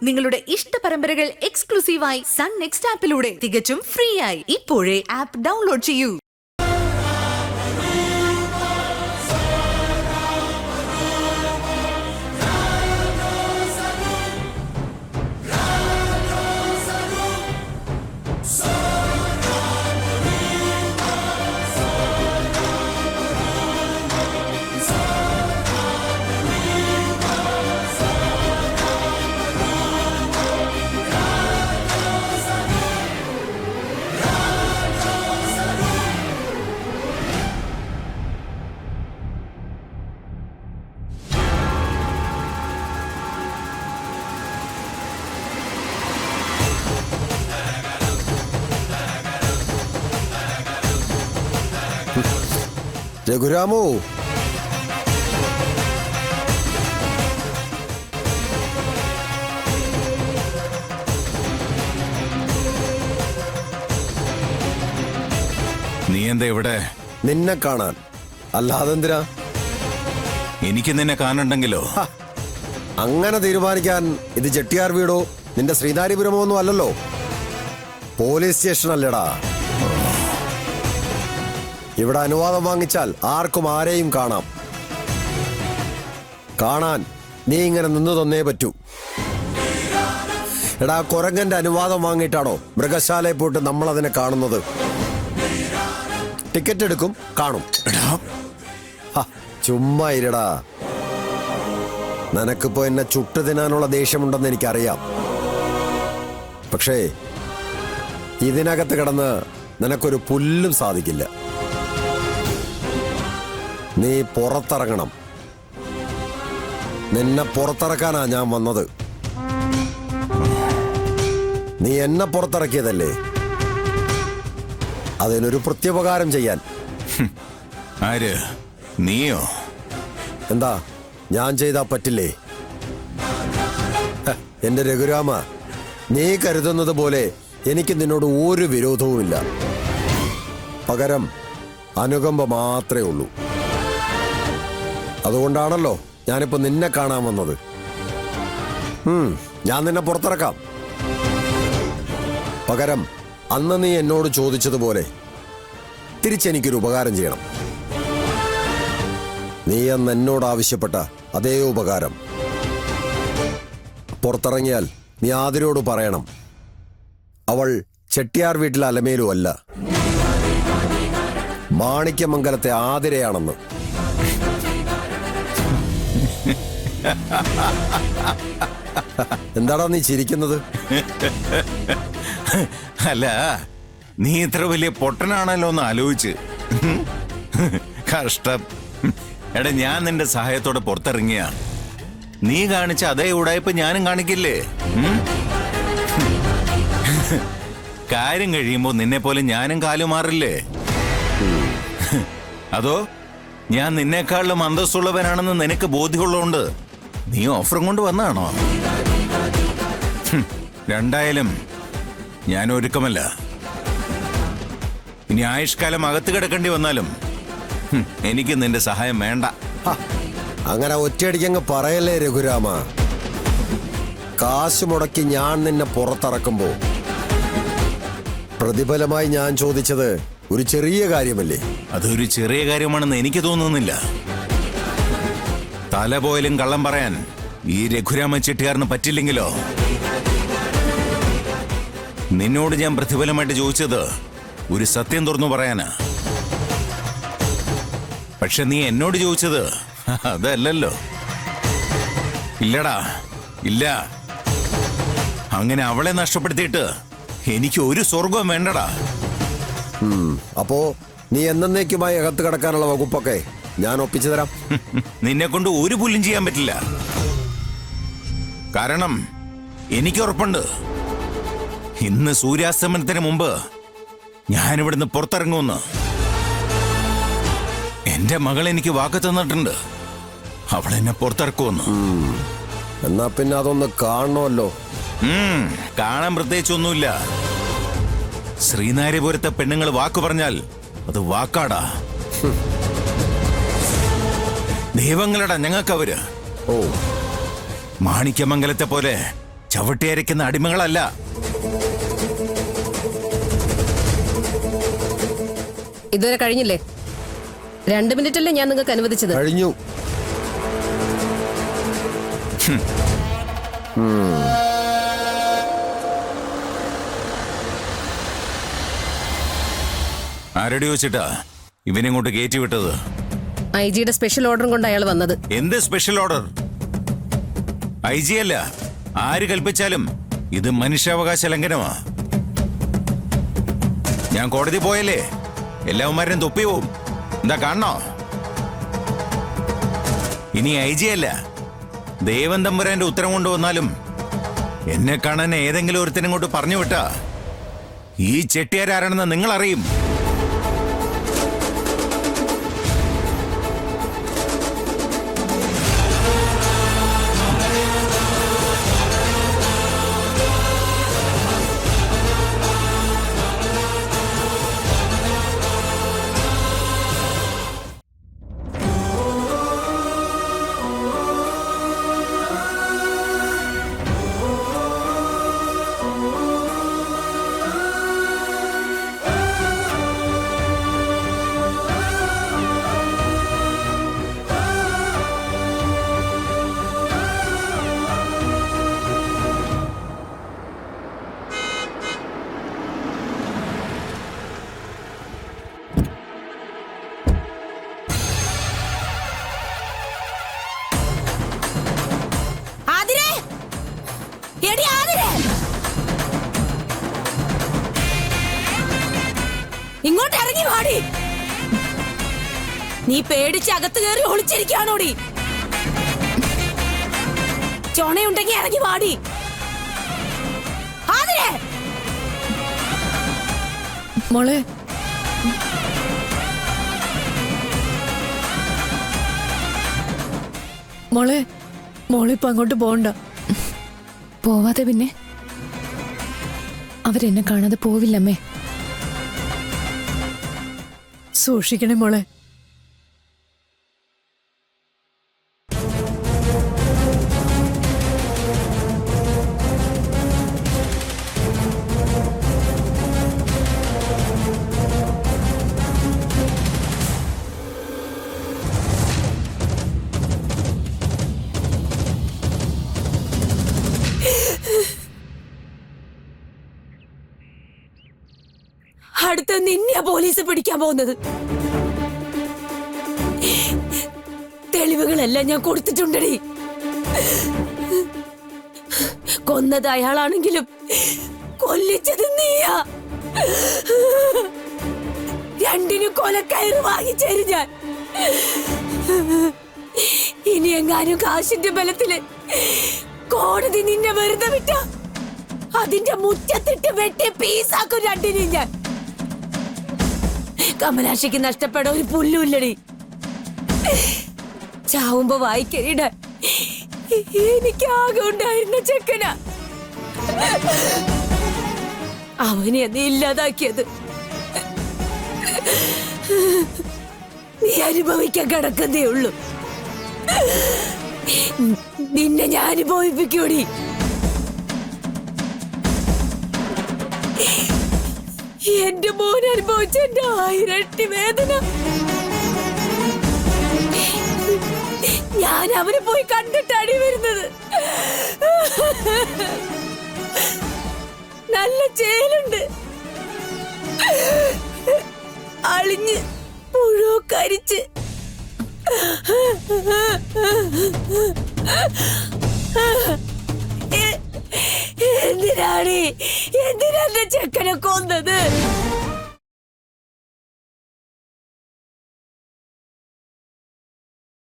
നിങ്ങളുടെ ഇഷ്ട പരമ്പരകൾ എക്സ്ക്ലൂസീവായി സൺ നെക്സ്റ്റ് ആപ്പിലൂടെ തികച്ചും ഫ്രീ ആയി ഇപ്പോഴേ ആപ്പ് ഡൗൺലോഡ് ചെയ്യൂ. രഘുരാമോ, നീ എന്താ ഇവിടെ? നിന്നെ കാണാൻ. അല്ലാതെന്തിനാ? എനിക്ക് നിന്നെ കാണണ്ടെങ്കിലോ? അങ്ങനെ തീരുമാനിക്കാൻ ഇത് ചെട്ടിയാർ വീടോ നിന്റെ ശ്രീനാരിപുരമോ ഒന്നും അല്ലല്ലോ. പോലീസ് സ്റ്റേഷൻ അല്ലടാ. ഇവിടെ അനുവാദം വാങ്ങിച്ചാൽ ആർക്കും ആരെയും കാണാം. കാണാൻ നീ ഇങ്ങനെ നിന്നു തന്നേ പറ്റൂ. എടാ, കുരങ്ങന്റെ അനുവാദം വാങ്ങിയിട്ടാണോ മൃഗശാലയിൽ പോയിട്ട് നമ്മൾ അതിനെ കാണുന്നത്? ടിക്കറ്റ് എടുക്കും, കാണും. ചുമ്മാ ഇരടാ. നിനക്കിപ്പോ എന്നെ ചുട്ടു തിന്നാനുള്ള ദേഷ്യമുണ്ടെന്ന് എനിക്കറിയാം. പക്ഷേ ഇതിനകത്ത് കിടന്ന് നിനക്കൊരു പുല്ലും സാധിക്കില്ല. നീ പുറത്തിറങ്ങണം. നിന്നെ പുറത്തിറക്കാനാ ഞാൻ വന്നത്. നീ എന്നെ പുറത്തിറക്കിയതല്ലേ, അതിനൊരു പ്രത്യുപകാരം ചെയ്യാൻ. ആര്? നീയോ? എന്താ ഞാൻ ചെയ്താ പറ്റില്ലേ? എന്റെ രഘുരാമ, നീ കരുതുന്നത് പോലെ എനിക്ക് നിന്നോട് ഒരു വിരോധവുമില്ല. പകരം അനുകമ്പ മാത്രമേ ഉള്ളൂ. അതുകൊണ്ടാണല്ലോ ഞാനിപ്പോ നിന്നെ കാണാൻ വന്നത്. ഞാൻ നിന്നെ പുറത്തിറക്കാം. പകരം അന്ന് നീ എന്നോട് ചോദിച്ചതുപോലെ തിരിച്ചെനിക്കൊരു ഉപകാരം ചെയ്യണം. നീ അന്ന് എന്നോട് ആവശ്യപ്പെട്ട അതേ ഉപകാരം. പുറത്തിറങ്ങിയാൽ നീ ആതിരോട് പറയണം, അവൾ ചെട്ടിയാർ വീട്ടിലെ അലമേലും അല്ല, മാണിക്യമംഗലത്തെ ആതിരയാണെന്ന്. എന്താടാ നീ ചിരിക്കുന്നത്? അല്ല, നീ ഇത്ര വലിയ പൊട്ടനാണല്ലോ എന്ന് ആലോചിച്ച്. കഷ്ടം. എടാ, ഞാൻ നിന്റെ സഹായത്തോടെ പുറത്തിറങ്ങിയ നീ കാണിച്ച അതേ ഉടായ്പ ഞാനും കാണിക്കില്ലേ? കാര്യം കഴിയുമ്പോ നിന്നെ പോലെ ഞാനും കാലുമാറില്ലേ? അതോ ഞാൻ നിന്നെക്കാളും അന്തസ്സുള്ളവനാണെന്ന് നിനക്ക് ബോധ്യമുള്ളതുകൊണ്ട് നീ ഓഫറും കൊണ്ട് വന്നാണോ? രണ്ടായാലും ഞാൻ ഒരുക്കമല്ല. ഇനി ആയുഷ്കാലം അകത്ത് കിടക്കേണ്ടി വന്നാലും എനിക്ക് നിന്റെ സഹായം വേണ്ട. അങ്ങനെ ഒറ്റയടിക്കങ്ങ് പറയല്ലേ രഘുരാമ. കാശ് മുടക്കി ഞാൻ നിന്നെ പുറത്തിറക്കുമ്പോ പ്രതിഫലമായി ഞാൻ ചോദിച്ചത് ഒരു ചെറിയ കാര്യമല്ലേ? അതൊരു ചെറിയ കാര്യമാണെന്ന് എനിക്ക് തോന്നുന്നില്ല. തല പോയാലും കള്ളം പറയാൻ ഈ രഘുരാമ ചെട്ടിയാറിന് പറ്റില്ലെങ്കിലോ? നിന്നോട് ഞാൻ പ്രതിഫലമായിട്ട് ചോദിച്ചത് ഒരു സത്യം തുറന്നു പറയാനാ. പക്ഷെ നീ എന്നോട് ചോദിച്ചത് അതല്ലല്ലോ. ഇല്ലടാ, ഇല്ല. അങ്ങനെ അവളെ നഷ്ടപ്പെടുത്തിയിട്ട് എനിക്ക് ഒരു സ്വർഗവും വേണ്ടടാ. അപ്പോ നീ എന്നേക്കുമായി അകത്ത് കിടക്കാനുള്ള വകുപ്പൊക്കെ ഞാൻ ഒപ്പിച്ചു തരാം. നിന്നെ കൊണ്ട് ഒരു പുല്ലും ചെയ്യാൻ പറ്റില്ല. കാരണം എനിക്ക് ഉറപ്പുണ്ട്, ഇന്ന് സൂര്യാസ്തമനത്തിന് മുമ്പ് ഞാനിവിടുന്ന് പുറത്തിറങ്ങുമെന്ന്. എന്റെ മകൾ എനിക്ക് വാക്ക് തന്നിട്ടുണ്ട്, അവളെന്നെ പുറത്തിറക്കുമെന്ന്. എന്നാ പിന്നെ അതൊന്ന് കാണണമല്ലോ. കാണാൻ പ്രത്യേകിച്ചൊന്നുമില്ല. ശ്രീനാരിപുരത്തെ പെണ്ണുങ്ങൾ വാക്ക് പറഞ്ഞാൽ അത് വാക്കാടാ. ദൈവങ്ങളടാ ഞങ്ങൾക്കവര്. ഓ, മാണിക്യമംഗലത്തെ പോലെ ചവിട്ടിയരയ്ക്കുന്ന അടിമകളല്ല. ഇതുവരെ കഴിഞ്ഞില്ലേ? 2 മിനിറ്റല്ലേ ഞാൻ നിങ്ങൾക്ക് അനുവദിച്ചത്? കഴിഞ്ഞു. ആരോട് ചോദിച്ചിട്ടാ ഇവനിങ്ങോട്ട് കയറ്റി വിട്ടത്? IG-യുടെ സ്പെഷ്യൽ ഓർഡറും കൊണ്ട് അയാൾ വന്നത്. എന്ത് സ്പെഷ്യൽ ഓർഡർ? IG അല്ല, ആര് കൽപ്പിച്ചാലും ഇത് മനുഷ്യാവകാശ ലംഘനമാ. ഞാൻ കോടതി പോയല്ലേ എല്ലാവന്മാരും തൊപ്പി പോവും. എന്താ കാണണോ? ഇനി IG അല്ല, ദേവൻ തമ്പുരാന്റെ ഉത്തരം കൊണ്ടുവന്നാലും എന്നെ കാണാൻ ഏതെങ്കിലും ഒരുത്തനും കൊണ്ട് പറഞ്ഞു വിട്ടാ ഈ ചെട്ടിയാരാണെന്ന് നിങ്ങൾ അറിയും. ഇങ്ങോട്ട് ഇറങ്ങി വാടി. നീ പേടിച്ച് അകത്ത് കയറി ഒളിച്ചിരിക്കാണോടി? ചൊണയുണ്ടെങ്കിൽ ഇറങ്ങി വാടി. മോളെ, മോളെ, മോളിപ്പോ അങ്ങോട്ട് പോണ്ട. പോവാതെ പിന്നെ അവരെന്നെ കാണാതെ പോവില്ലമ്മേ. സൂക്ഷിക്കണേ മോളെ. അടുത്ത നിന്നെ പോലീസ് പിടിക്കാൻ പോകുന്നത്. തെളിവുകളെല്ലാം ഞാൻ കൊടുത്തിട്ടുണ്ടടി. കൊന്നത് അയാളാണെങ്കിലും കൊല്ലിച്ചത് നീയാ. രണ്ടിനും കൊലക്കയറ് വാങ്ങിച്ചേരും ഞാൻ. ഇനി എങ്ങാനും കാശിന്റെ ബലത്തില് കോടതി നിന്നെ വെറുതെ വിട്ട അതിന്റെ മുറ്റത്തിട്ട് വെട്ടി പീസാക്കും രണ്ടിനും ഞാൻ. കമലാക്ഷിക്ക് നഷ്ടപ്പെടാൻ ഒരു പുല്ലുമില്ലടി. ചാവുമ്പോ വായിക്കരിടാൻ എനിക്ക് ആകെ ഉണ്ടായിരുന്ന ചെക്കന. അവനെ നീ ഇല്ലാതാക്കിയത്. നീ അനുഭവിക്കാൻ കിടക്കുന്നേ ഉള്ളൂ. നിന്നെ ഞാൻ അനുഭവിപ്പിക്കൂടി. എന്റെ മോൻ അനുഭവിച്ച എന്റെ 1000 ഇരട്ടി വേദന ഞാൻ അവനെ പോയി കണ്ടിട്ടാണ് വരുന്നത്. നല്ല ചേലുണ്ട്, അളിഞ്ഞ് പുഴു കരിച്ച്. എന്തിനാണ് ചെക്കനെ കൊന്നത്?